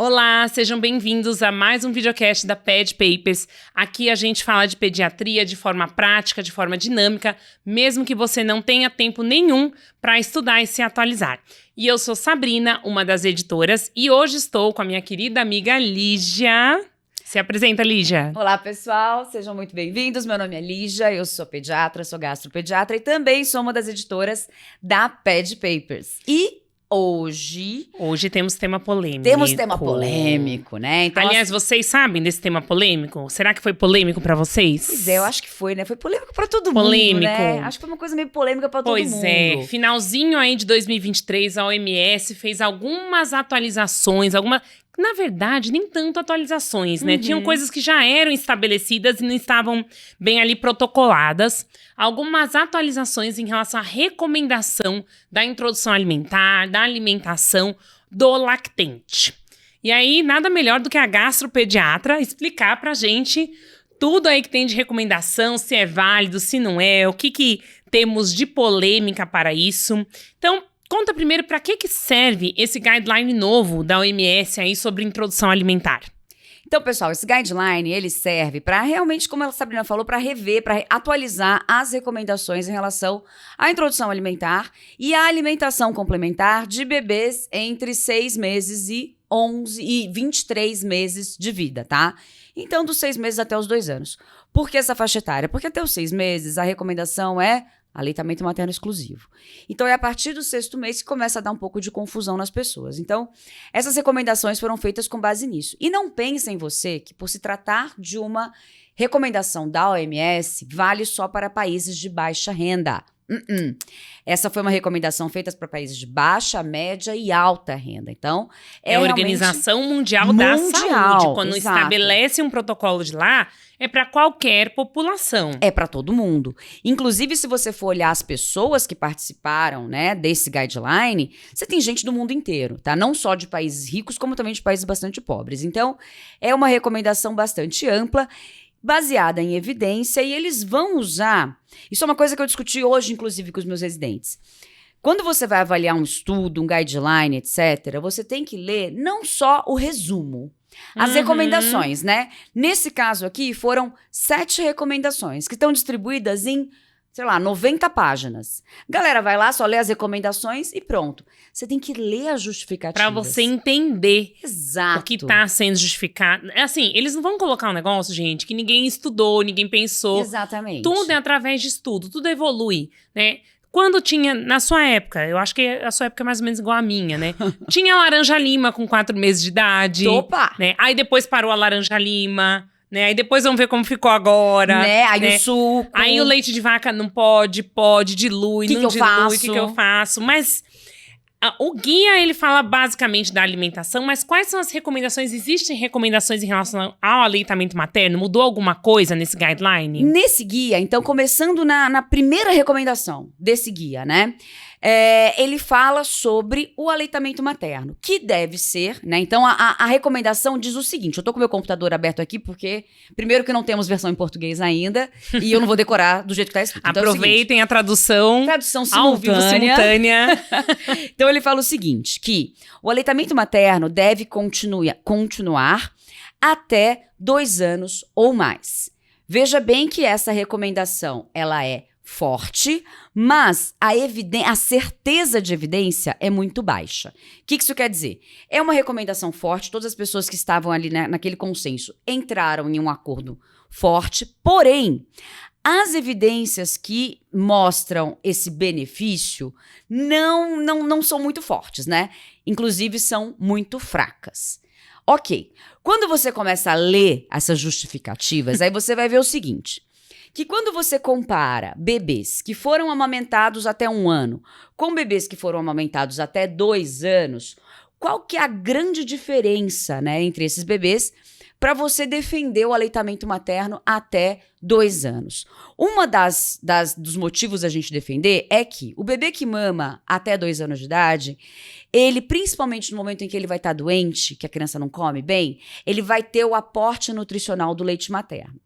Olá, sejam bem-vindos a mais um videocast da Ped Papers. Aqui a gente fala de pediatria de forma prática, de forma dinâmica, mesmo que você não tenha tempo nenhum para estudar e se atualizar. E eu sou Sabrina, uma das editoras, e hoje estou com a minha querida amiga Lígia. Se apresenta, Lígia. Olá, pessoal, sejam muito bem-vindos. Meu nome é Lígia, eu sou pediatra, sou gastropediatra e também sou uma das editoras da Ped Papers. E Hoje temos tema polêmico. Temos tema polêmico, né? Então, aliás, vocês sabem desse tema polêmico? Será que foi polêmico pra vocês? Pois é, eu acho que foi, né? Foi polêmico pra todo mundo, né? Acho que foi uma coisa meio polêmica pra todo mundo. Pois é, finalzinho aí de 2023, a OMS fez algumas atualizações, Na verdade, nem tanto atualizações, né? Tinham coisas que já eram estabelecidas e não estavam bem ali protocoladas. Algumas atualizações em relação à recomendação da introdução alimentar, da alimentação do lactente. E aí, nada melhor do que a gastropediatra explicar pra gente tudo aí que tem de recomendação, se é válido, se não é, o que temos de polêmica para isso. Então, conta primeiro para que serve esse guideline novo da OMS aí sobre introdução alimentar. Então, pessoal, esse guideline, ele serve para realmente, como a Sabrina falou, para rever, para atualizar as recomendações em relação à introdução alimentar e à alimentação complementar de bebês entre 6 meses e 23 meses de vida, tá? Então, dos 6 meses até os 2 anos. Por que essa faixa etária? Porque até os 6 meses a recomendação é aleitamento materno exclusivo. Então, é a partir do 6º mês que começa a dar um pouco de confusão nas pessoas. Então, essas recomendações foram feitas com base nisso. E não pensem você que, por se tratar de uma recomendação da OMS, vale só para países de baixa renda. Essa foi uma recomendação feita para países de baixa, média e alta renda. Então, é a Organização Mundial da Saúde. Quando estabelece um protocolo de lá, é para qualquer população. É para todo mundo. Inclusive, se você for olhar as pessoas que participaram, né, desse guideline, você tem gente do mundo inteiro, tá? Não só de países ricos, como também de países bastante pobres. Então, é uma recomendação bastante ampla, baseada em evidência, e eles vão usar... Isso é uma coisa que eu discuti hoje, inclusive, com os meus residentes. Quando você vai avaliar um estudo, um guideline, etc., você tem que ler não só o resumo, as recomendações, né? Nesse caso aqui, foram 7 recomendações, que estão distribuídas em, 90 páginas. Galera, vai lá, só lê as recomendações e pronto. Você tem que ler as justificativas. Pra você entender Exato. O que tá sendo justificado. Assim, eles não vão colocar um negócio, gente, que ninguém estudou, ninguém pensou. Exatamente. Tudo é através de estudo, tudo evolui, né? Quando tinha, na sua época, eu acho que a sua época é mais ou menos igual a minha, né? Tinha laranja-lima com 4 meses de idade. Opa! Né? Aí depois parou a laranja-lima, né? Aí depois vamos ver como ficou agora. Né? Aí o suco. Aí o leite de vaca não pode, dilui, não dilui, o que eu faço? Mas o guia, ele fala basicamente da alimentação, mas quais são as recomendações? Existem recomendações em relação ao aleitamento materno? Mudou alguma coisa nesse guideline? Nesse guia, então, começando na primeira recomendação desse guia, né? Ele fala sobre o aleitamento materno, que deve ser, né? Então, a recomendação diz o seguinte, eu tô com meu computador aberto aqui porque, primeiro que não temos versão em português ainda, e eu não vou decorar do jeito que tá escrito. Então, aproveitem a tradução simultânea. Então, ele fala o seguinte, que o aleitamento materno deve continuar até 2 anos ou mais. Veja bem que essa recomendação, ela é forte, mas a certeza de evidência é muito baixa. O que isso quer dizer? É uma recomendação forte, todas as pessoas que estavam ali, né, naquele consenso entraram em um acordo forte, porém, as evidências que mostram esse benefício não são muito fortes, né? Inclusive, são muito fracas. Ok, quando você começa a ler essas justificativas, aí você vai ver o seguinte... que quando você compara bebês que foram amamentados até 1 ano com bebês que foram amamentados até 2 anos, qual que é a grande diferença, né, entre esses bebês para você defender o aleitamento materno até 2 anos? Uma dos motivos a gente defender é que o bebê que mama até 2 anos de idade, ele, principalmente no momento em que ele vai estar doente, que a criança não come bem, ele vai ter o aporte nutricional do leite materno.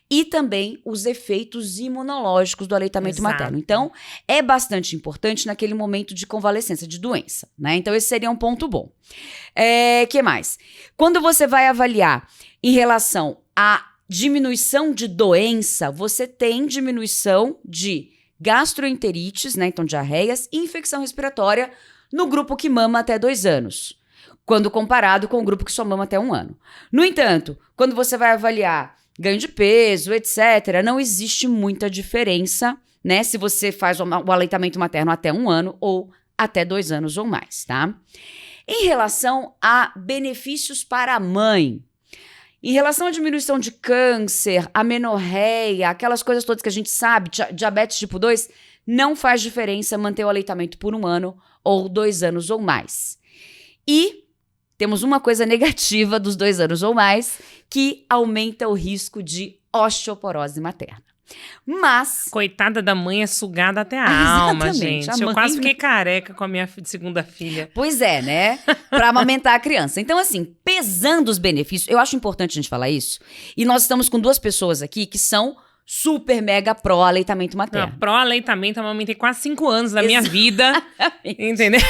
e também os efeitos imunológicos do aleitamento Exato. materno. Então, é bastante importante naquele momento de convalescência de doença, né? Então, esse seria um ponto bom. Que mais? Quando você vai avaliar em relação à diminuição de doença, você tem diminuição de gastroenterites, né? Então, diarreias e infecção respiratória no grupo que mama até 2 anos, quando comparado com o grupo que só mama até 1 ano. No entanto, quando você vai avaliar ganho de peso, etc., não existe muita diferença, né? Se você faz o aleitamento materno até 1 ano ou até 2 anos ou mais, tá? Em relação a benefícios para a mãe, em relação à diminuição de câncer, amenorreia, aquelas coisas todas que a gente sabe, diabetes tipo 2, não faz diferença manter o aleitamento por 1 ano ou 2 anos ou mais. E temos uma coisa negativa dos 2 anos ou mais, que aumenta o risco de osteoporose materna. Mas... Coitada da mãe é sugada até a alma, Exatamente, gente. a Eu mãe- quase fiquei careca com a minha segunda filha. Pois é, né? Pra amamentar a criança. Então, assim, pesando os benefícios, eu acho importante a gente falar isso. E nós estamos com 2 pessoas aqui que são super mega pró aleitamento materno. Pró-aleitamento, eu amamentei quase 5 anos da minha vida. Entendeu?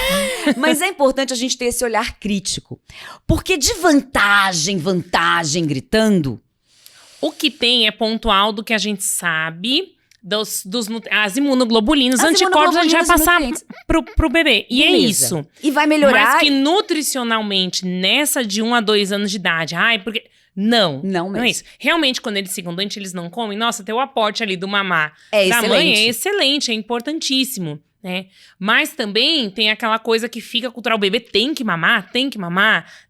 Mas é importante a gente ter esse olhar crítico. Porque de vantagem gritando, O que tem é pontual do que a gente sabe as imunoglobulinas, As anticorpos a gente vai imunoglobulinas e passar nutrientes. pro bebê. E é beleza. isso. E vai melhorar. Mas que nutricionalmente, nessa de 1 a 2 anos de idade, porque... Não Não mesmo. é isso. Realmente, quando eles ficam doentes, eles não comem. Nossa, ter o aporte ali do mamar É da mãe excelente. é excelente, é importantíssimo, né? Mas também tem aquela coisa que fica cultural. O bebê tem que mamar,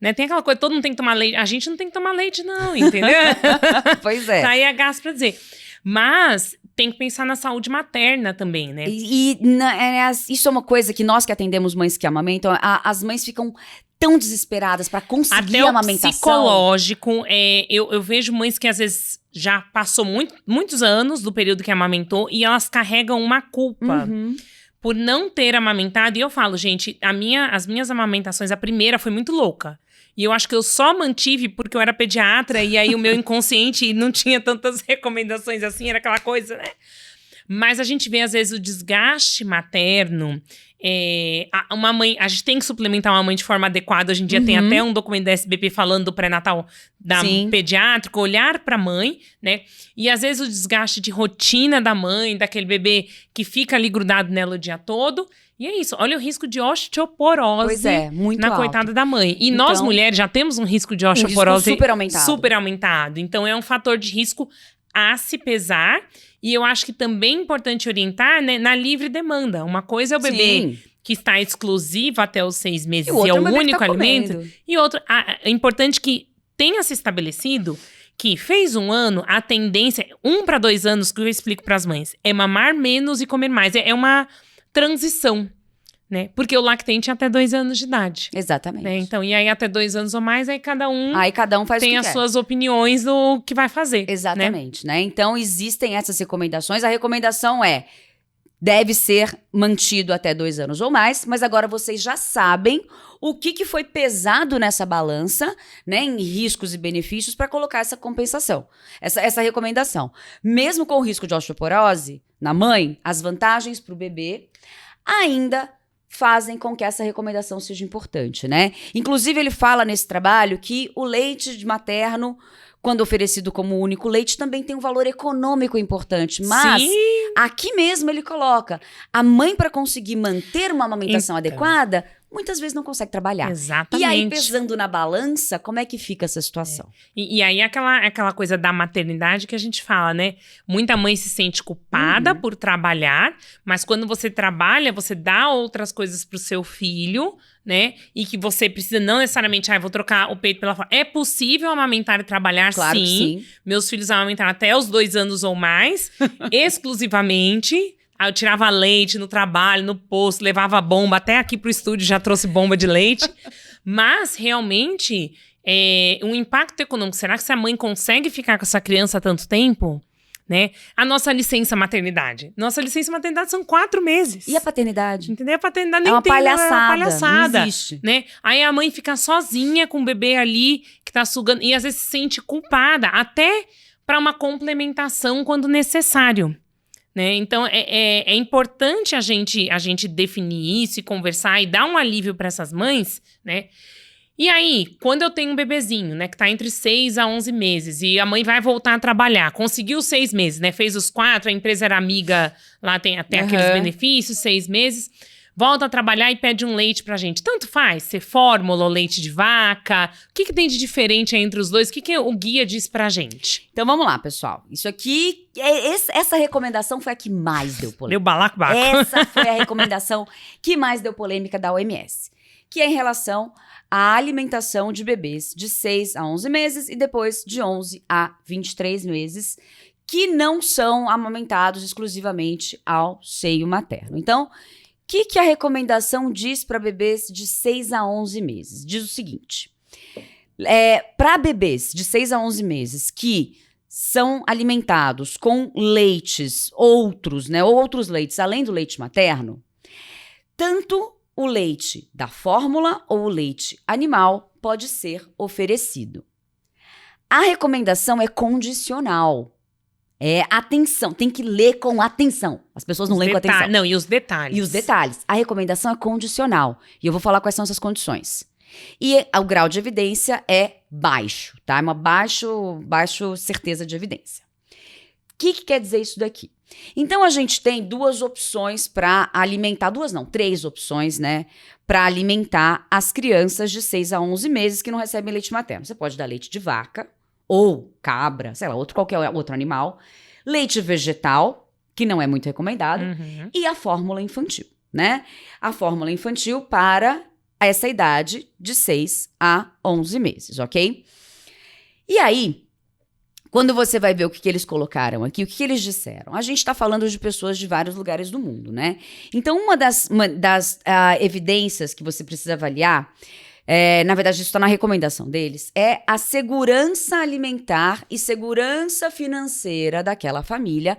né? Tem aquela coisa, todo mundo tem que tomar leite. A gente não tem que tomar leite, não, entendeu? Pois é. Tá aí a gás pra dizer. Mas tem que pensar na saúde materna também, né? Isso é uma coisa que nós que atendemos mães que amamentam, as mães ficam tão desesperadas pra conseguir Até a o amamentação. psicológico, eu vejo mães que às vezes já passou muitos anos do período que amamentou e elas carregam uma culpa por não ter amamentado. E eu falo, gente, as minhas amamentações, a primeira foi muito louca. E eu acho que eu só mantive porque eu era pediatra e aí o meu inconsciente não tinha tantas recomendações assim, era aquela coisa, né? Mas a gente vê, às vezes, o desgaste materno. Uma mãe, a gente tem que suplementar uma mãe de forma adequada. Hoje em dia tem até um documento da SBP falando do pré-natal da pediátrico, olhar pra mãe, né? E às vezes o desgaste de rotina da mãe, daquele bebê que fica ali grudado nela o dia todo. E é isso, olha o risco de osteoporose Pois é, muito na alto. coitada da mãe. E Então, nós mulheres já temos um risco de osteoporose super aumentado. Então é um fator de risco a se pesar. E eu acho que também é importante orientar, né, na livre demanda. Uma coisa é o bebê que está exclusivo até os 6 meses e é o único alimento. E outro, é importante que tenha se estabelecido que fez 1 ano, a tendência, 1 para 2 anos, que eu explico para as mães, é mamar menos e comer mais. É uma transição, né? Porque o lactente é até 2 anos de idade. Exatamente. Né? Então, e aí até 2 anos ou mais, aí cada um faz tem o que as quer. suas opiniões do que vai fazer. Exatamente, né? Então, existem essas recomendações. A recomendação deve ser mantido até 2 anos ou mais, mas agora vocês já sabem o que foi pesado nessa balança, né, em riscos e benefícios para colocar essa compensação, essa recomendação. Mesmo com o risco de osteoporose na mãe, as vantagens para o bebê ainda fazem com que essa recomendação seja importante, né? Inclusive, ele fala nesse trabalho que o leite materno, quando oferecido como único leite, também tem um valor econômico importante. Mas, aqui mesmo ele coloca, a mãe, para conseguir manter uma amamentação adequada, muitas vezes não consegue trabalhar. Exatamente. E aí, pesando na balança, como é que fica essa situação? E aí, aquela coisa da maternidade que a gente fala, né? Muita mãe se sente culpada por trabalhar, mas quando você trabalha, você dá outras coisas pro seu filho, né? E que você precisa não necessariamente, vou trocar o peito pela fora. É possível amamentar e trabalhar, Claro que sim. Meus filhos amamentaram até os 2 anos ou mais, exclusivamente. Aí eu tirava leite no trabalho, no posto, levava bomba. Até aqui pro estúdio já trouxe bomba de leite. Mas, realmente, um impacto econômico. Será que se a mãe consegue ficar com essa criança há tanto tempo? Né? A nossa licença maternidade. Nossa licença maternidade são 4 meses. E a paternidade? Entendeu? A paternidade nem É uma tem, palhaçada. É uma palhaçada. Não existe. Né? Aí a mãe fica sozinha com o bebê ali, que tá sugando. E às vezes se sente culpada. Até para uma complementação quando necessário. Né? Então, é importante a gente definir isso e conversar e dar um alívio para essas mães, né? E aí, quando eu tenho um bebezinho, né, que tá entre 6 a 11 meses e a mãe vai voltar a trabalhar, conseguiu 6 meses, né, fez os 4, a empresa era amiga, lá tem até aqueles benefícios, 6 meses, volta a trabalhar e pede um leite pra gente. Tanto faz, ser fórmula ou leite de vaca, o que tem de diferente entre os dois? O que o guia diz pra gente? Então vamos lá, pessoal. Isso aqui, essa recomendação foi a que mais deu polêmica. Deu balacobaco. Essa foi a recomendação que mais deu polêmica da OMS, que é em relação à alimentação de bebês de 6 a 11 meses e depois de 11 a 23 meses, que não são amamentados exclusivamente ao seio materno. Então, o que a recomendação diz para bebês de 6 a 11 meses? Diz o seguinte, para bebês de 6 a 11 meses que são alimentados com leites outros, né, ou outros leites além do leite materno, tanto o leite da fórmula ou o leite animal pode ser oferecido. A recomendação é condicional. Atenção, tem que ler com atenção. As pessoas não leem com atenção. Não, e os detalhes. E os detalhes. A recomendação é condicional. E eu vou falar quais são essas condições. E o grau de evidência é baixo, tá? É uma baixa certeza de evidência. O que quer dizer isso daqui? Então, a gente tem duas opções para alimentar, três opções, né? Para alimentar as crianças de 6 a 11 meses que não recebem leite materno. Você pode dar leite de vaca ou cabra, sei lá, qualquer outro animal. Leite vegetal, que não é muito recomendado. E a fórmula infantil, né? A fórmula infantil para essa idade de 6 a 11 meses, ok? E aí, quando você vai ver o que eles colocaram aqui, o que eles disseram? A gente está falando de pessoas de vários lugares do mundo, né? Então, uma das evidências que você precisa avaliar, na verdade, isso está na recomendação deles, é a segurança alimentar e segurança financeira daquela família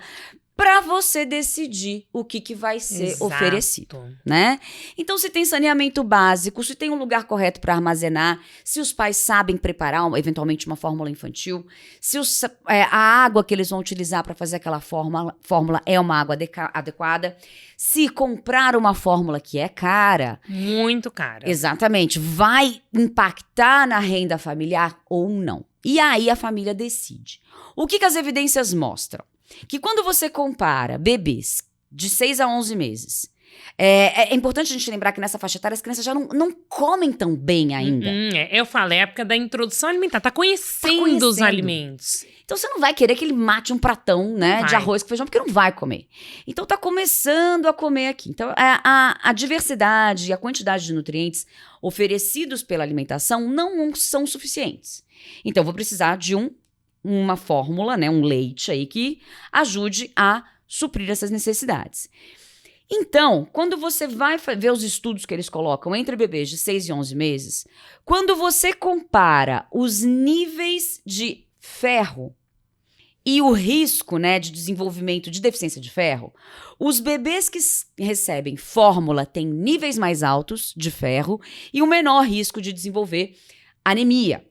para você decidir o que vai ser oferecido, né? Então, se tem saneamento básico, se tem um lugar correto para armazenar, se os pais sabem preparar, eventualmente, uma fórmula infantil, se a água que eles vão utilizar para fazer aquela fórmula é uma água adequada, se comprar uma fórmula que é cara... Muito cara. Exatamente. Vai impactar na renda familiar ou não? E aí a família decide. O que as evidências mostram? Que quando você compara bebês de 6 a 11 meses, é importante a gente lembrar que nessa faixa etária as crianças já não comem tão bem ainda. Eu falo, é a época da introdução alimentar, tá conhecendo os alimentos. Então você não vai querer que ele mate um pratão, né, de arroz com feijão, porque não vai comer. Então tá começando a comer aqui. Então a diversidade e a quantidade de nutrientes oferecidos pela alimentação não são suficientes. Então eu vou precisar de uma fórmula, né, um leite aí que ajude a suprir essas necessidades. Então, quando você vai ver os estudos que eles colocam entre bebês de 6 e 11 meses, quando você compara os níveis de ferro e o risco, né, de desenvolvimento de deficiência de ferro, os bebês que recebem fórmula têm níveis mais altos de ferro e um menor risco de desenvolver anemia,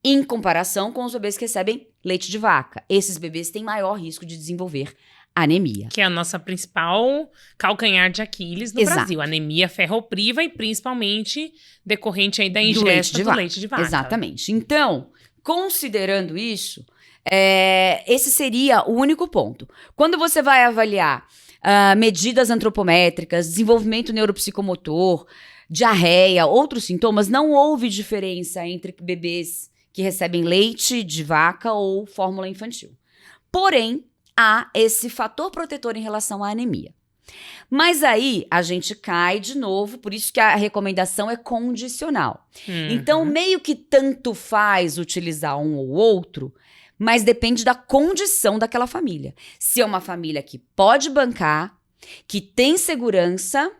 em comparação com os bebês que recebem leite de vaca. Esses bebês têm maior risco de desenvolver anemia. Que é a nossa principal calcanhar de Aquiles no Brasil. Anemia ferropriva e principalmente decorrente aí da ingesta do leite de vaca. Exatamente. Então, considerando isso, esse seria o único ponto. Quando você vai avaliar medidas antropométricas, desenvolvimento neuropsicomotor, diarreia, outros sintomas, não houve diferença entre bebês que recebem leite de vaca ou fórmula infantil. Porém, há esse fator protetor em relação à anemia. Mas aí, a gente cai de novo, por isso que a recomendação é condicional. Então, meio que tanto faz utilizar um ou outro, mas depende da condição daquela família. Se é uma família que pode bancar, que tem segurança,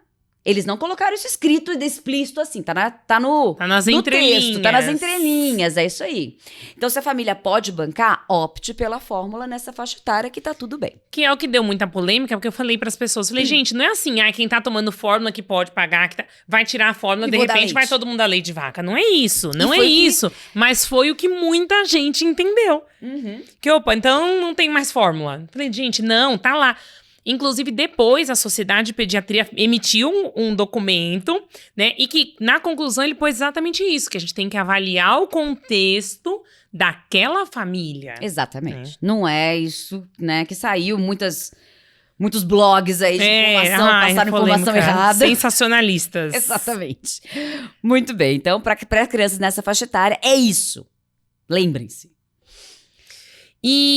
Eles não colocaram isso escrito e explícito assim, tá nas no entrelinhas. texto, tá nas entrelinhas, é isso aí. Então, se a família pode bancar, opte pela fórmula nessa faixa etária que tá tudo bem. Que é o que deu muita polêmica, porque eu falei pras pessoas, falei, gente, não é assim, quem tá tomando fórmula que pode pagar, vai tirar a fórmula, E de vou dar repente vai leite. todo mundo dar leite de vaca. Não é isso, não E é foi que- isso. Mas foi o que muita gente entendeu. Que, opa, então não tem mais fórmula. Falei, gente, não, tá lá. Inclusive, depois, a Sociedade de Pediatria emitiu um documento, né? E que, na conclusão, ele pôs exatamente isso, que a gente tem que avaliar o contexto daquela família. Exatamente. Não é isso, né, que saiu muitos blogs aí de informação, passaram informação polêmica. errada. Sensacionalistas. Exatamente. Muito bem. Então, para crianças nessa faixa etária, é isso. Lembrem-se.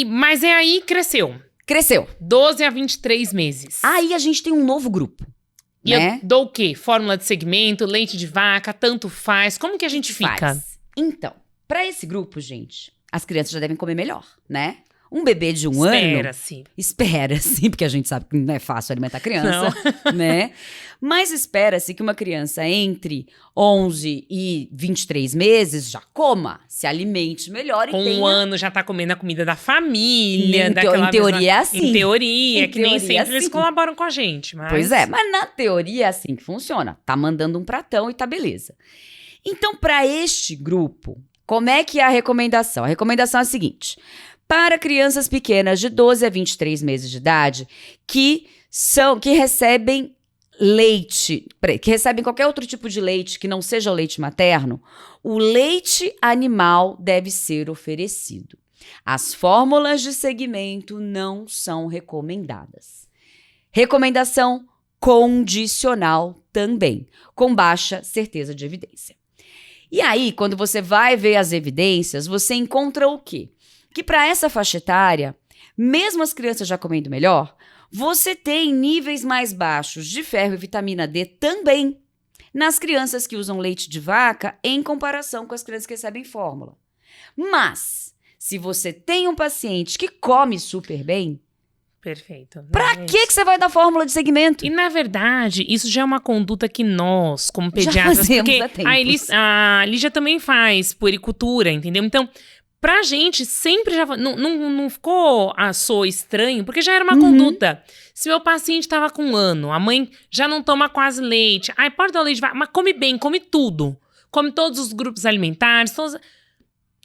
Mas aí cresceu. Cresceu. 12 a 23 meses. Aí a gente tem um novo grupo, E né? eu dou o quê? Fórmula de segmento, leite de vaca, tanto faz. Como que a gente fica? Faz. Então, para esse grupo, gente, as crianças já devem comer melhor, né? Um bebê de um ano... Espera-se, porque a gente sabe que não é fácil alimentar criança, né? Mas espera-se que uma criança entre 11 e 23 meses já coma, se alimente melhor e Com tenha... um ano já tá comendo a comida da família. Em teoria é assim. Em teoria, que nem teoria é sempre eles assim. colaboram com a gente. Mas... Pois é, mas na teoria é assim que funciona. Tá mandando um pratão e tá beleza. Então, para este grupo, como é que é a recomendação? A recomendação é a seguinte: para crianças pequenas de 12 a 23 meses de idade que recebem leite, que recebem qualquer outro tipo de leite que não seja o leite materno, o leite animal deve ser oferecido. As fórmulas de segmento não são recomendadas. Recomendação condicional também, com baixa certeza de evidência. E aí, quando você vai ver as evidências, você encontra o quê? Que para essa faixa etária, mesmo as crianças já comendo melhor, você tem níveis mais baixos de ferro e vitamina D também nas crianças que usam leite de vaca em comparação com as crianças que recebem fórmula. Mas, se você tem um paciente que come super bem, Perfeito. pra que você vai dar fórmula de segmento? E, na verdade, isso já é uma conduta que nós, como pediatras... fazemos porque há tempos. a Lígia também faz puericultura, entendeu? Então, pra gente, sempre já... Não soou estranho, porque já era uma conduta. Se meu paciente tava com 1 ano, a mãe já não toma quase leite. Pode dar leite, mas come bem, come tudo. Come todos os grupos alimentares,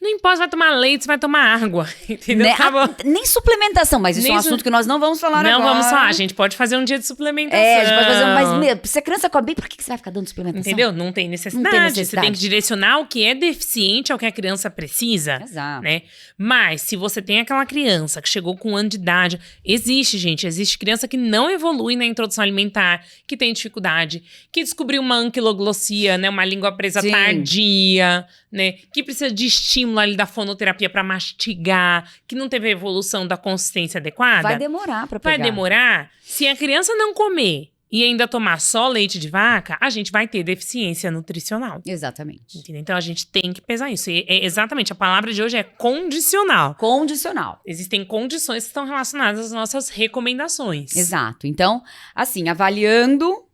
Não importa se vai tomar leite, se vai tomar água, entendeu? Né? Acabou. Nem suplementação, mas isso é um assunto que nós não vamos falar agora. Não vamos falar, a gente pode fazer um dia de suplementação. A gente pode fazer mas se a criança come bem, por que você vai ficar dando suplementação? Entendeu? Não tem necessidade. Não tem necessidade. Você tem que direcionar o que é deficiente ao que a criança precisa. Exato. Né? Mas, se você tem aquela criança que chegou com 1 ano de idade, existe criança que não evolui na introdução alimentar, que tem dificuldade, que descobriu uma anquiloglossia, né? Uma língua presa Sim. tardia, né? Que precisa de estímulo ali da fonoterapia para mastigar, que não teve a evolução da consistência adequada. Vai demorar pra pegar. Vai demorar. Se a criança não comer e ainda tomar só leite de vaca, a gente vai ter deficiência nutricional. Exatamente. Entendeu? Então a gente tem que pesar isso. Exatamente, a palavra de hoje é condicional. Condicional. Existem condições que estão relacionadas às nossas recomendações. Exato. Então, assim, avaliando,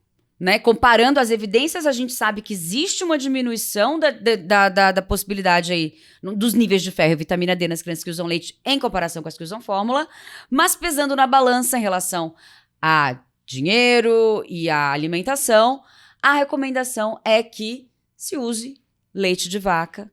né, comparando as evidências, a gente sabe que existe uma diminuição da possibilidade aí dos níveis de ferro e vitamina D nas crianças que usam leite em comparação com as que usam fórmula, mas pesando na balança em relação a dinheiro e a alimentação, a recomendação é que se use leite de vaca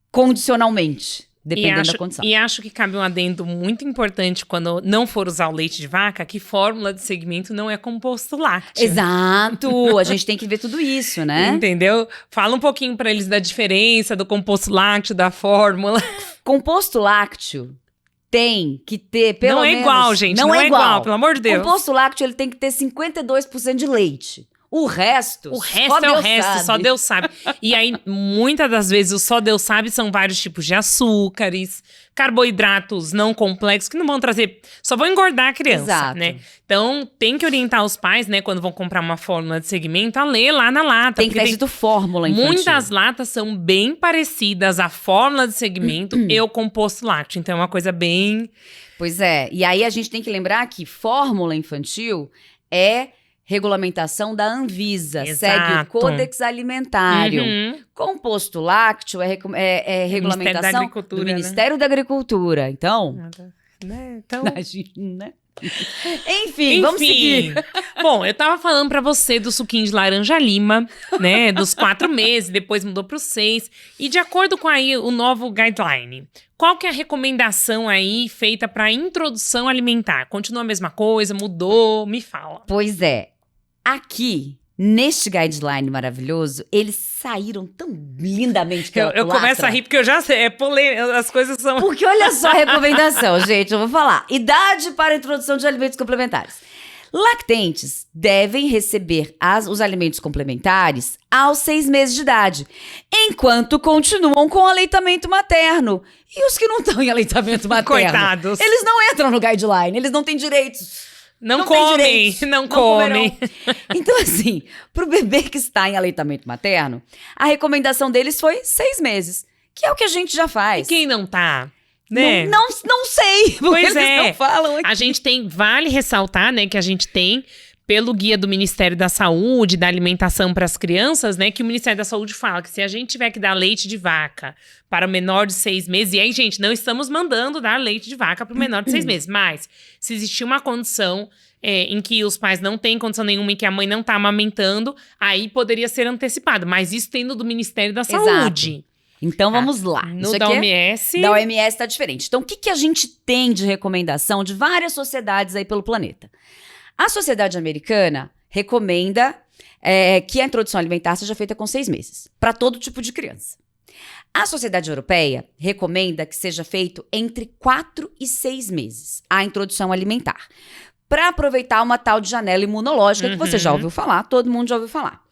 condicionalmente. Dependendo da condição. E acho que cabe um adendo muito importante quando não for usar o leite de vaca, que fórmula de segmento não é composto lácteo. Exato! A gente tem que ver tudo isso, né? Entendeu? Fala um pouquinho pra eles da diferença do composto lácteo, da fórmula. Composto lácteo tem que ter, pelo menos... Não é igual, gente. Não é igual, pelo amor de Deus. Composto lácteo, ele tem que ter 52% de leite. O resto só Deus sabe. E aí, muitas das vezes, o só Deus sabe são vários tipos de açúcares, carboidratos não complexos, que não vão trazer... Só vão engordar a criança, Exato. né? Então, tem que orientar os pais, né, quando vão comprar uma fórmula de segmento, a ler lá na lata. Tem que estar escrito fórmula infantil. Muitas latas são bem parecidas à fórmula de segmento e o composto lácteo. Então, é uma coisa bem... Pois é. E aí, a gente tem que lembrar que fórmula infantil é regulamentação da Anvisa, Exato. segue o Códex Alimentário. Uhum. Composto lácteo é regulamentação do Ministério da Agricultura. Então, Né? Então... imagina. Enfim, vamos seguir. Bom, eu tava falando pra você do suquinho de laranja lima, né? Dos 4 meses, depois mudou pro 6. E de acordo com aí o novo guideline, qual que é a recomendação aí feita pra introdução alimentar? Continua a mesma coisa? Mudou? Me fala. Pois é. Aqui, neste guideline maravilhoso, eles saíram tão lindamente pela Eu começo a rir porque eu já sei, as coisas são... Porque olha só a recomendação, gente, eu vou falar. Idade para a introdução de alimentos complementares. Lactentes devem receber os alimentos complementares aos 6 meses de idade, enquanto continuam com o aleitamento materno. E os que não estão em aleitamento materno? Coitados. Eles não entram no guideline, eles não têm direitos. Não tem comem, direitos, não comem. comerão. Então, assim, pro bebê que está em aleitamento materno, a recomendação deles foi 6 meses, que é o que a gente já faz. E quem não tá? Né? Não sei, porque Pois eles não falam aqui. A gente tem, vale ressaltar, né, que a gente tem, pelo guia do Ministério da Saúde, da alimentação para as crianças, né, que o Ministério da Saúde fala que se a gente tiver que dar leite de vaca para o menor de 6 meses, e aí, gente, não estamos mandando dar leite de vaca para o menor de 6 meses, mas se existir uma condição em que os pais não têm condição nenhuma e que a mãe não está amamentando, aí poderia ser antecipado, mas isso tendo do Ministério da Saúde. Então, vamos lá. No Isso da aqui OMS... Da OMS está diferente. Então, o que a gente tem de recomendação de várias sociedades aí pelo planeta? A Sociedade Americana recomenda que a introdução alimentar seja feita com 6 meses, para todo tipo de criança. A Sociedade Europeia recomenda que seja feito entre 4 e 6 meses, a introdução alimentar, para aproveitar uma tal de janela imunológica que você já ouviu falar, todo mundo já ouviu falar.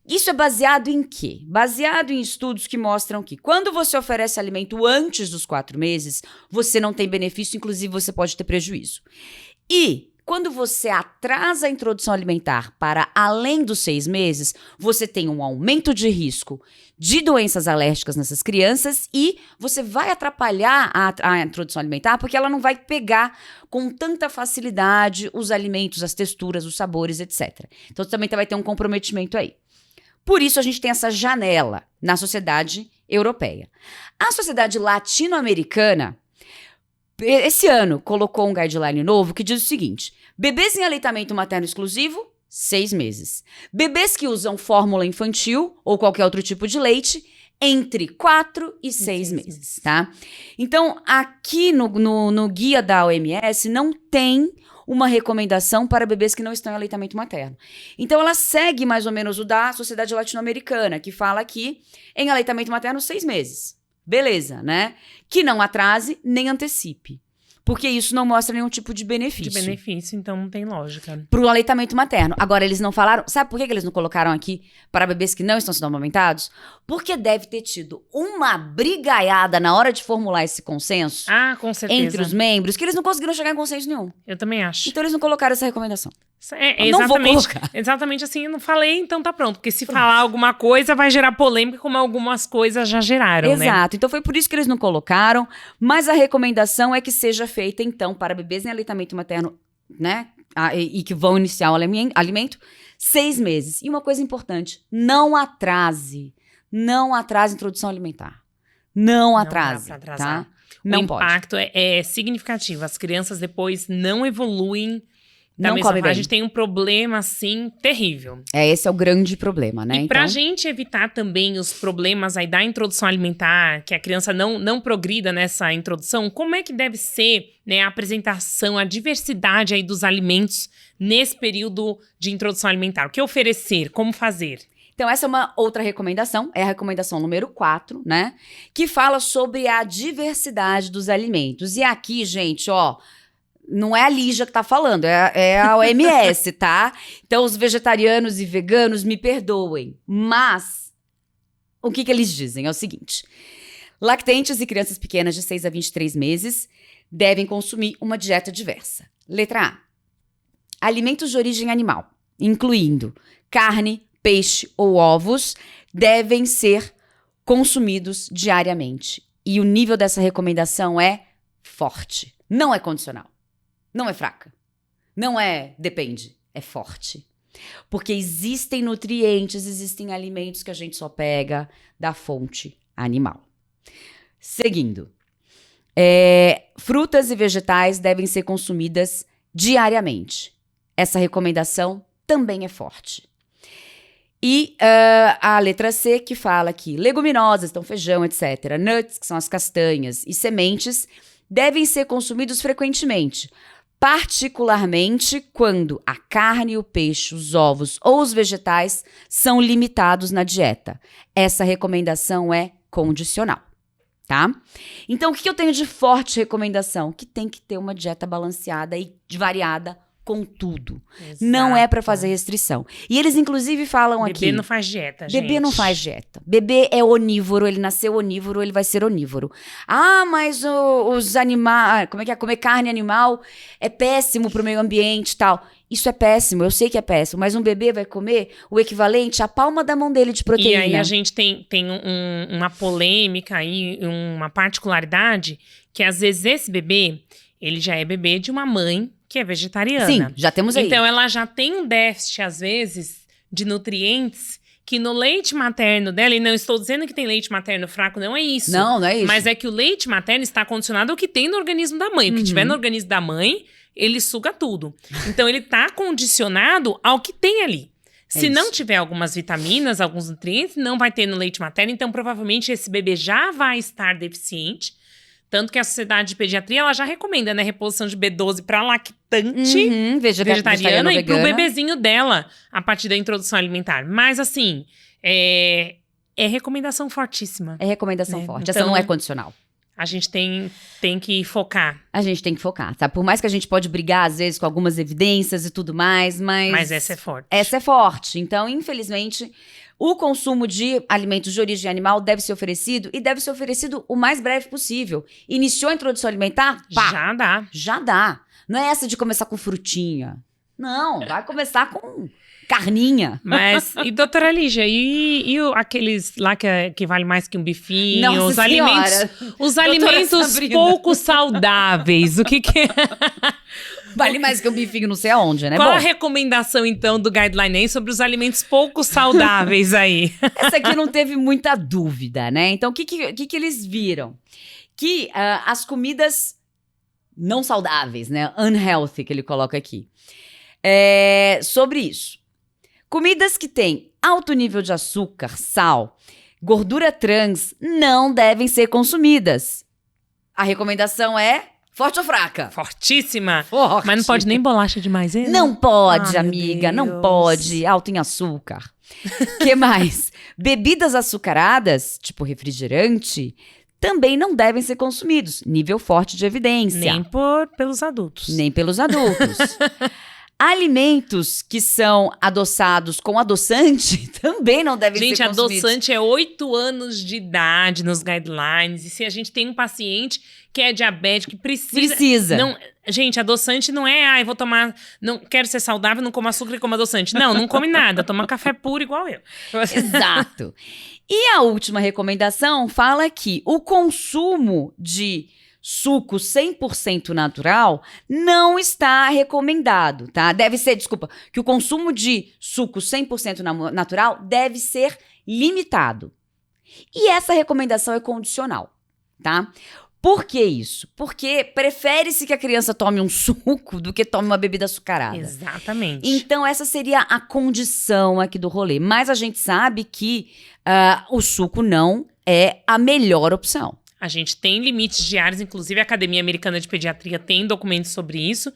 Isso é baseado em quê? Baseado em estudos que mostram que quando você oferece alimento antes dos 4 meses, você não tem benefício, inclusive você pode ter prejuízo. E quando você atrasa a introdução alimentar para além dos 6 meses, você tem um aumento de risco de doenças alérgicas nessas crianças e você vai atrapalhar a introdução alimentar porque ela não vai pegar com tanta facilidade os alimentos, as texturas, os sabores, etc. Então você também vai ter um comprometimento aí. Por isso a gente tem essa janela na sociedade europeia. A sociedade latino-americana, esse ano, colocou um guideline novo que diz o seguinte: bebês em aleitamento materno exclusivo, 6 meses. Bebês que usam fórmula infantil ou qualquer outro tipo de leite, entre 4 e 6 meses, tá? Então, aqui no guia da OMS não tem uma recomendação para bebês que não estão em aleitamento materno. Então, ela segue mais ou menos o da Sociedade Latino-Americana, que fala aqui em aleitamento materno 6 meses. Beleza, né? Que não atrase nem antecipe. Porque isso não mostra nenhum tipo de benefício. De benefício, então não tem lógica. Pro aleitamento materno. Agora, eles não falaram... Sabe por que eles não colocaram aqui para bebês que não estão sendo amamentados? Porque deve ter tido uma brigaiada na hora de formular esse consenso. Ah, com certeza. Entre os membros, que eles não conseguiram chegar em consenso nenhum. Eu também acho. Então, eles não colocaram essa recomendação. Não vou colocar. Exatamente assim, eu não falei, então tá pronto. Porque se falar alguma coisa, vai gerar polêmica, como algumas coisas já geraram, né? Exato. Então, foi por isso que eles não colocaram. Mas a recomendação é que seja feita, então, para bebês em aleitamento materno, né? E que vão iniciar o alimento, 6 meses. E uma coisa importante, não atrase a introdução alimentar. Não atrase, tá? O impacto é significativo. As crianças depois não evoluem da mesma forma. A gente tem um problema, assim, terrível. Esse é o grande problema, né? E pra gente evitar também os problemas aí da introdução alimentar, que a criança não progrida nessa introdução, como é que deve ser, né, a apresentação, a diversidade aí dos alimentos nesse período de introdução alimentar? O que oferecer? Como fazer? Então, essa é uma outra recomendação, é a recomendação número 4, né? Que fala sobre a diversidade dos alimentos. E aqui, gente, ó... Não é a Lígia que tá falando, é a OMS, tá? Então, os vegetarianos e veganos me perdoem. Mas, o que eles dizem? É o seguinte. Lactentes e crianças pequenas de 6 a 23 meses devem consumir uma dieta diversa. Letra A. Alimentos de origem animal, incluindo carne, peixe ou ovos, devem ser consumidos diariamente. E o nível dessa recomendação é forte. Não é condicional. Não é fraca. Não é depende. É forte. Porque existem nutrientes, existem alimentos que a gente só pega da fonte animal. Seguindo. Frutas e vegetais devem ser consumidas diariamente. Essa recomendação também é forte. E a letra C, que fala que leguminosas, então feijão, etc., nuts, que são as castanhas, e sementes, devem ser consumidos frequentemente, particularmente quando a carne, o peixe, os ovos ou os vegetais são limitados na dieta. Essa recomendação é condicional, tá? Então, o que eu tenho de forte recomendação? Que tem que ter uma dieta balanceada e variada com tudo. Exato. Não é pra fazer restrição. E eles, inclusive, falam aqui... Bebê não faz dieta, gente. Bebê não faz dieta. Bebê é onívoro, ele nasceu onívoro, ele vai ser onívoro. Ah, mas os animais... Como é que é? Comer carne animal é péssimo pro meio ambiente e tal. Isso é péssimo, eu sei que é péssimo, mas um bebê vai comer o equivalente à palma da mão dele de proteína. E aí a gente tem uma polêmica aí, uma particularidade, que às vezes esse bebê, ele já é bebê de uma mãe que é vegetariana. Sim, já temos aí. Então, ela já tem um déficit, às vezes, de nutrientes que no leite materno dela, e não estou dizendo que tem leite materno fraco, não é isso. Não é isso. Mas é que o leite materno está condicionado ao que tem no organismo da mãe. O que tiver no organismo da mãe, ele suga tudo. Então, ele está condicionado ao que tem ali. Se não tiver algumas vitaminas, alguns nutrientes, não vai ter no leite materno. Então, provavelmente, esse bebê já vai estar deficiente. Tanto que a Sociedade de Pediatria, ela já recomenda, né? Reposição de B12 para lactante vegetariana e pro bebezinho dela, a partir da introdução alimentar. Mas, assim, é recomendação fortíssima. É recomendação forte. Então, essa não é condicional. A gente tem que focar. A gente tem que focar, tá? Por mais que a gente pode brigar, às vezes, com algumas evidências e tudo mais, mas essa é forte. Essa é forte. Então, infelizmente... O consumo de alimentos de origem animal deve ser oferecido e deve ser oferecido o mais breve possível. Iniciou a introdução alimentar? Pá, já dá. Já dá. Não é essa de começar com frutinha. Não, vai começar com carninha. Mas, e doutora Lígia, e aqueles lá que vale mais que um bifinho? Nossa os alimentos pouco saudáveis, o que é? Vale mais que um bifinho não sei aonde, né? Qual a recomendação, então, do Guideline aí sobre os alimentos pouco saudáveis aí? Essa aqui não teve muita dúvida, né? Então, o que eles viram? Que as comidas não saudáveis, né? Unhealthy, que ele coloca aqui. Sobre isso. Comidas que têm alto nível de açúcar, sal, gordura trans não devem ser consumidas. A recomendação é... Forte ou fraca? Fortíssima. Forte. Mas não pode nem bolacha de maisena? Não pode, amiga. Não pode. Alto em açúcar. Que mais? Bebidas açucaradas, tipo refrigerante, também não devem ser consumidos. Nível forte de evidência. Nem pelos adultos. Nem pelos adultos. Alimentos que são adoçados com adoçante também não devem ser consumidos. Gente, adoçante é 8 anos de idade nos guidelines. E se a gente tem um paciente que é diabético, que precisa. Não, gente, adoçante não é, eu vou tomar, não quero ser saudável, não como açúcar e como adoçante. Não come nada, toma café puro igual eu. Exato. E a última recomendação fala que o consumo de suco 100% natural não está recomendado, tá? Que o consumo de suco 100% natural deve ser limitado. E essa recomendação é condicional, tá? Por que isso? Porque prefere-se que a criança tome um suco do que tome uma bebida açucarada. Exatamente. Então, essa seria a condição aqui do rolê. Mas a gente sabe que o suco não é a melhor opção. A gente tem limites diários, inclusive a Academia Americana de Pediatria tem documentos sobre isso,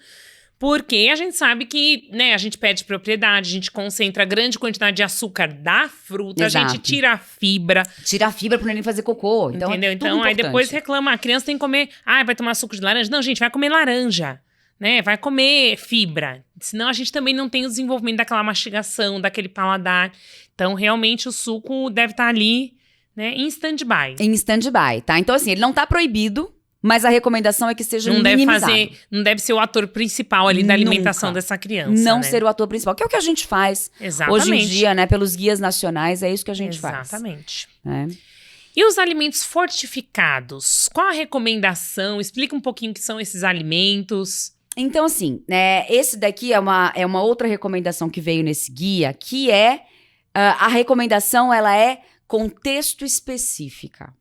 porque a gente sabe que, né, a gente pede propriedade, a gente concentra grande quantidade de açúcar da fruta, Exato. A gente tira a fibra. Tira a fibra pro neném fazer cocô. Então, entendeu? Então, aí depois reclama, a criança tem que comer, vai tomar suco de laranja. Não, gente, vai comer laranja, né? Vai comer fibra. Senão a gente também não tem o desenvolvimento daquela mastigação, daquele paladar. Então, realmente, o suco deve estar ali, né, em stand-by. Em stand-by, tá? Então, assim, ele não tá proibido, mas a recomendação é que seja minimizado. Não deve ser o ator principal ali da alimentação dessa criança, não né? ser o ator principal, que é o que a gente faz. Exatamente. Hoje em dia, né? Pelos guias nacionais, é isso que a gente faz. Exatamente. E os alimentos fortificados? Qual a recomendação? Explica um pouquinho o que são esses alimentos. Então, assim, esse daqui é uma outra recomendação que veio nesse guia, que é, a recomendação, ela é contexto específica.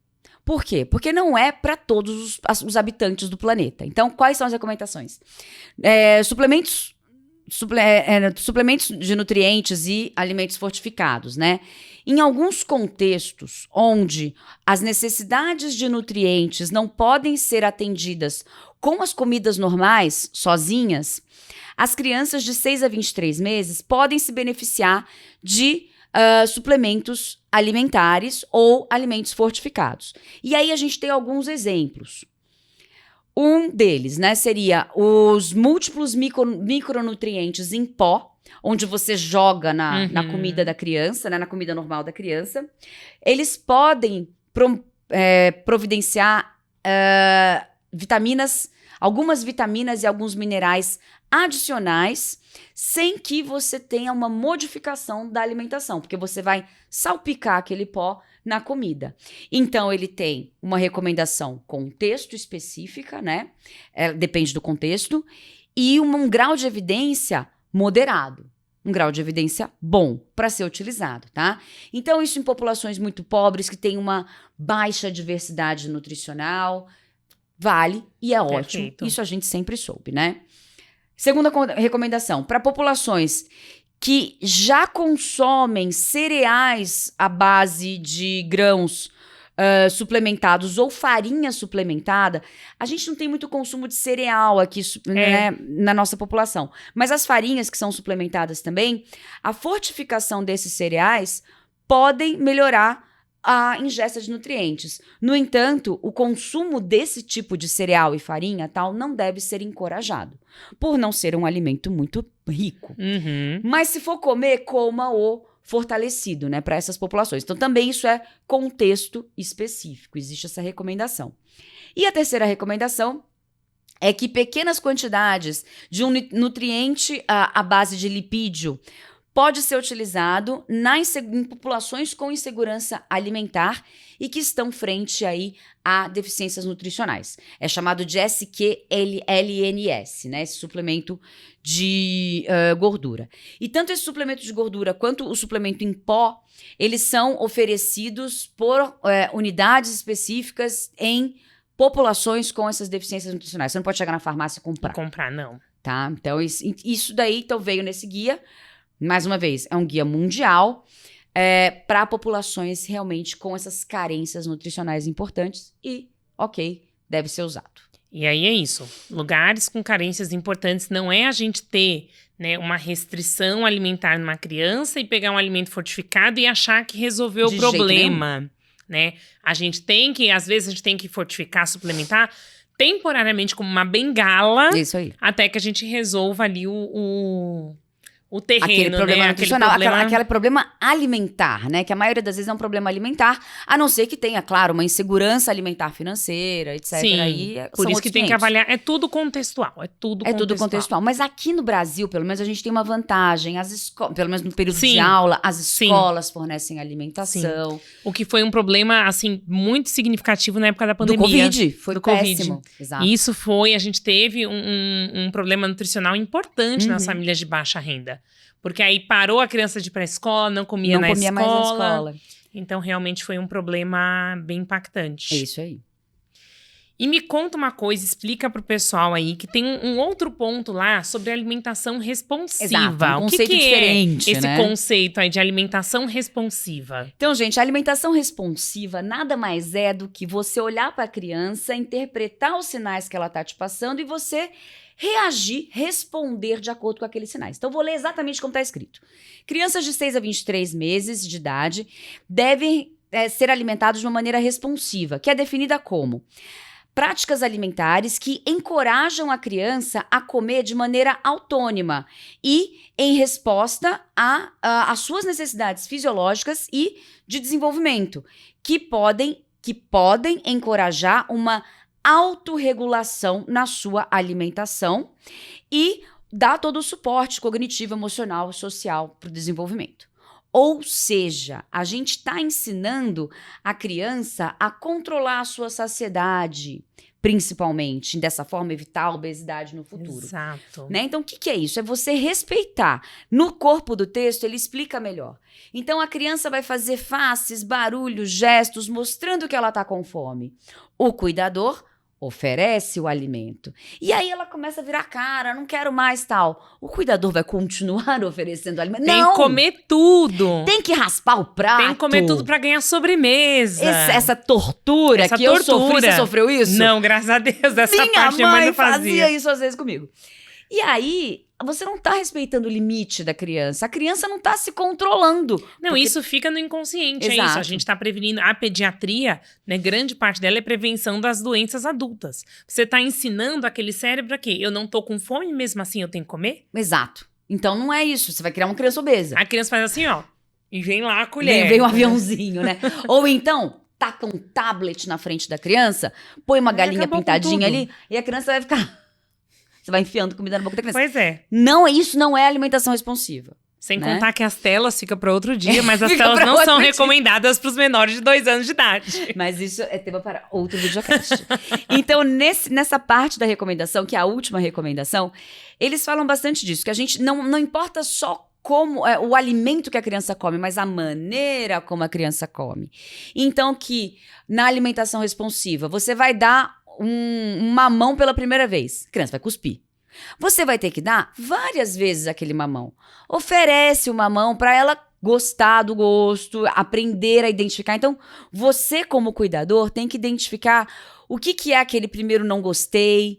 Por quê? Porque não é para todos os habitantes do planeta. Então, quais são as recomendações? Suplementos de nutrientes e alimentos fortificados, né? Em alguns contextos onde as necessidades de nutrientes não podem ser atendidas com as comidas normais, sozinhas, as crianças de 6 a 23 meses podem se beneficiar de suplementos alimentares ou alimentos fortificados. E aí a gente tem alguns exemplos. Um deles, né, seria os múltiplos micronutrientes em pó, onde você joga na comida da criança, né, na comida normal da criança. Eles podem providenciar algumas vitaminas e alguns minerais adicionais, sem que você tenha uma modificação da alimentação, porque você vai salpicar aquele pó na comida. Então, ele tem uma recomendação contexto específica, né? Depende do contexto, e um grau de evidência moderado. Um grau de evidência bom para ser utilizado, tá? Então, isso em populações muito pobres, que têm uma baixa diversidade nutricional, vale e é ótimo. Perfeito. Isso a gente sempre soube, né? Segunda recomendação, para populações que já consomem cereais à base de grãos suplementados ou farinha suplementada, a gente não tem muito consumo de cereal aqui, né, na nossa população. Mas as farinhas que são suplementadas também, a fortificação desses cereais podem melhorar a ingesta de nutrientes. No entanto, o consumo desse tipo de cereal e farinha tal não deve ser encorajado, por não ser um alimento muito rico. Mas se for comer, coma-o fortalecido, né, para essas populações. Então, também isso é contexto específico, existe essa recomendação. E a terceira recomendação é que pequenas quantidades de um nutriente à base de lipídio pode ser utilizado em populações com insegurança alimentar e que estão frente aí a deficiências nutricionais. É chamado de SQLNS, né? Esse suplemento de gordura. E tanto esse suplemento de gordura quanto o suplemento em pó, eles são oferecidos por unidades específicas em populações com essas deficiências nutricionais. Você não pode chegar na farmácia e comprar. Comprar, não. Tá? Então, isso daí então, veio nesse guia. Mais uma vez, é um guia mundial para populações realmente com essas carências nutricionais importantes e, ok, deve ser usado. E aí é isso. Lugares com carências importantes não é a gente ter, né, uma restrição alimentar numa criança e pegar um alimento fortificado e achar que resolveu o problema, né? A gente tem que, às vezes, a gente tem que fortificar, suplementar temporariamente como uma bengala. Isso aí. Até que a gente resolva ali o terreno, aquele problema, né? nutricional, aquele problema alimentar, né? Que a maioria das vezes é um problema alimentar, a não ser que tenha, claro, uma insegurança alimentar financeira, etc. Sim, aí por isso que tem que avaliar. É tudo contextual, tudo contextual. Mas aqui no Brasil, pelo menos, a gente tem uma vantagem. Pelo menos no período de aula, as escolas fornecem alimentação. Sim. O que foi um problema, assim, muito significativo na época da pandemia. Do Covid, foi péssimo. COVID. Exato. Isso foi, a gente teve um problema nutricional importante nas famílias de baixa renda. Porque aí parou a criança de ir pra escola, não comia mais na escola. Então, realmente foi um problema bem impactante. É isso aí. E me conta uma coisa, explica pro pessoal aí, que tem um outro ponto lá sobre alimentação responsiva. Exato, um conceito diferente, é esse conceito aí de alimentação responsiva? Então, gente, a alimentação responsiva nada mais é do que você olhar para a criança, interpretar os sinais que ela tá te passando e você reagir, responder de acordo com aqueles sinais. Então, vou ler exatamente como está escrito. Crianças de 6 a 23 meses de idade devem ser alimentados de uma maneira responsiva, que é definida como práticas alimentares que encorajam a criança a comer de maneira autônoma e em resposta às suas necessidades fisiológicas e de desenvolvimento, que podem encorajar uma autorregulação na sua alimentação e dar todo o suporte cognitivo, emocional, social para o desenvolvimento. Ou seja, a gente está ensinando a criança a controlar a sua saciedade, principalmente, dessa forma evitar a obesidade no futuro. Exato. Né? Então, o que é isso? É você respeitar. No corpo do texto, ele explica melhor. Então, a criança vai fazer faces, barulhos, gestos, mostrando que ela está com fome. O cuidador oferece o alimento. E aí ela começa a virar cara, não quero mais tal. O cuidador vai continuar oferecendo alimento? Tem que comer tudo. Tem que raspar o prato. Tem que comer tudo pra ganhar sobremesa. Essa tortura que eu sofri, você sofreu isso? Não, graças a Deus, dessa parte minha mãe não fazia isso às vezes comigo. E aí, você não tá respeitando o limite da criança. A criança não tá se controlando. Não, porque... isso fica no inconsciente, Exato. é isso. A gente tá prevenindo. A pediatria, né, grande parte dela é prevenção das doenças adultas. Você tá ensinando aquele cérebro aqui. Eu não tô com fome, mesmo assim eu tenho que comer? Exato. Então não é isso. Você vai criar uma criança obesa. A criança faz assim, ó. E vem lá a colher. Vem um aviãozinho, né? Ou então, taca um tablet na frente da criança, põe uma galinha pintadinha ali, e a criança vai ficar... Você vai enfiando comida na boca da criança. Pois é. Não, isso não é alimentação responsiva. Sem né? contar que as telas ficam para outro dia, mas as telas não são recomendadas para os menores de 2 anos de idade. Mas isso é tema para outro videocast. Então, nessa parte da recomendação, que é a última recomendação, eles falam bastante disso, que a gente não importa só como o alimento que a criança come, mas a maneira como a criança come. Então, que na alimentação responsiva, você vai dar um mamão pela primeira vez. A criança vai cuspir. Você vai ter que dar várias vezes aquele mamão. Oferece o mamão para ela gostar do gosto, aprender a identificar. Então, você como cuidador tem que identificar o que é aquele primeiro não gostei,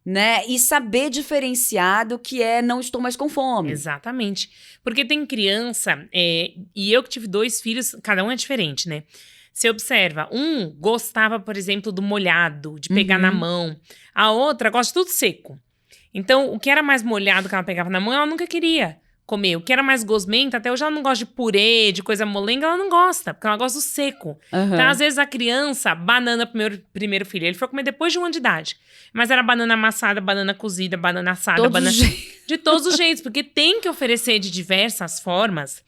né? E saber diferenciar do que é não estou mais com fome. Exatamente. Porque tem criança, e eu que tive 2 filhos, cada um é diferente, né? Você observa, um gostava, por exemplo, do molhado, de pegar na mão. A outra gosta de tudo seco. Então, o que era mais molhado que ela pegava na mão, ela nunca queria comer. O que era mais gosmento, até hoje ela não gosta de purê, de coisa molenga, ela não gosta, porque ela gosta do seco. Uhum. Então, às vezes, a criança, banana, primeiro filho, ele foi comer depois de 1 ano de idade. Mas era banana amassada, banana cozida, banana assada, de todos os jeitos, porque tem que oferecer de diversas formas.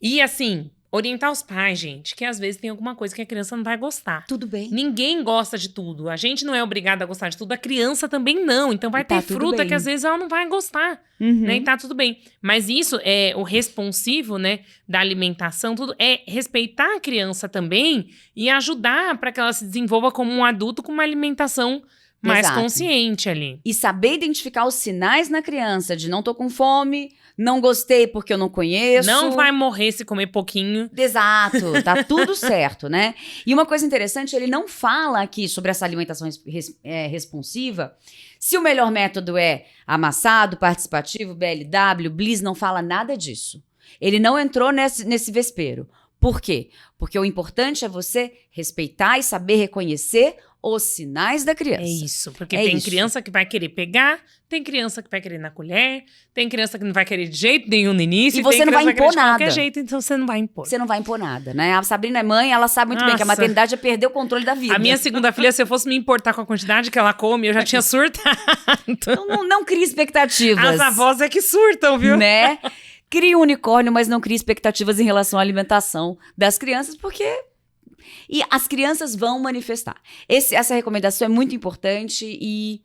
E, assim... orientar os pais, gente, que às vezes tem alguma coisa que a criança não vai gostar. Tudo bem. Ninguém gosta de tudo. A gente não é obrigada a gostar de tudo, a criança também não. Então vai ter fruta que às vezes ela não vai gostar, né? E tá tudo bem. Mas isso é o responsivo, né, da alimentação, tudo é respeitar a criança também e ajudar para que ela se desenvolva como um adulto com uma alimentação mais consciente ali. E saber identificar os sinais na criança de não tô com fome, não gostei porque eu não conheço. Não vai morrer se comer pouquinho. Exato, tá tudo certo, né? E uma coisa interessante, ele não fala aqui sobre essa alimentação responsiva, se o melhor método é amassado, participativo, BLW, Bliss, não fala nada disso. Ele não entrou nesse vespeiro. Por quê? Porque o importante é você respeitar e saber reconhecer os sinais da criança. É isso, porque tem criança que vai querer pegar, tem criança que vai querer na colher, tem criança que não vai querer de jeito nenhum no início. E você não vai impor nada. De qualquer jeito, então você não vai impor. Você não vai impor nada, né? A Sabrina é mãe, ela sabe muito bem que a maternidade é perder o controle da vida. A minha segunda filha, se eu fosse me importar com a quantidade que ela come, eu já tinha surtado. Então não crie expectativas. As avós é que surtam, viu? Né? Crie um unicórnio, mas não crie expectativas em relação à alimentação das crianças, porque... E as crianças vão manifestar. Essa recomendação é muito importante e,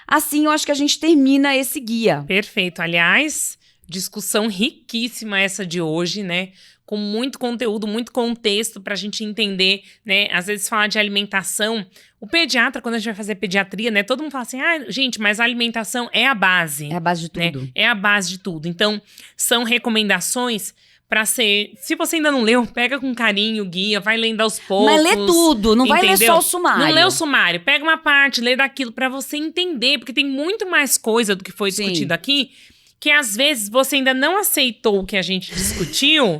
assim, eu acho que a gente termina esse guia. Perfeito. Aliás, discussão riquíssima essa de hoje, né? Com muito conteúdo, muito contexto pra gente entender, né? Às vezes falar de alimentação. O pediatra, quando a gente vai fazer pediatria, né? Todo mundo fala assim, gente, mas a alimentação é a base. É a base de tudo. Né? É a base de tudo. Então, são recomendações... pra ser... Se você ainda não leu, pega com carinho o guia, vai lendo aos poucos. Mas lê tudo, não vai ler só o sumário. Não lê o sumário, pega uma parte, lê daquilo pra você entender, porque tem muito mais coisa do que foi discutido aqui, que às vezes você ainda não aceitou o que a gente discutiu,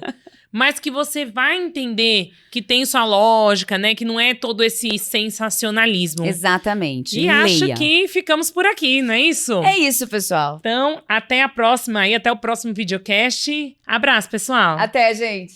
mas que você vai entender que tem sua lógica, né? Que não é todo esse sensacionalismo. Exatamente. E acho que ficamos por aqui, não é isso? É isso, pessoal. Então, até a próxima aí, até o próximo videocast. Abraço, pessoal. Até, gente.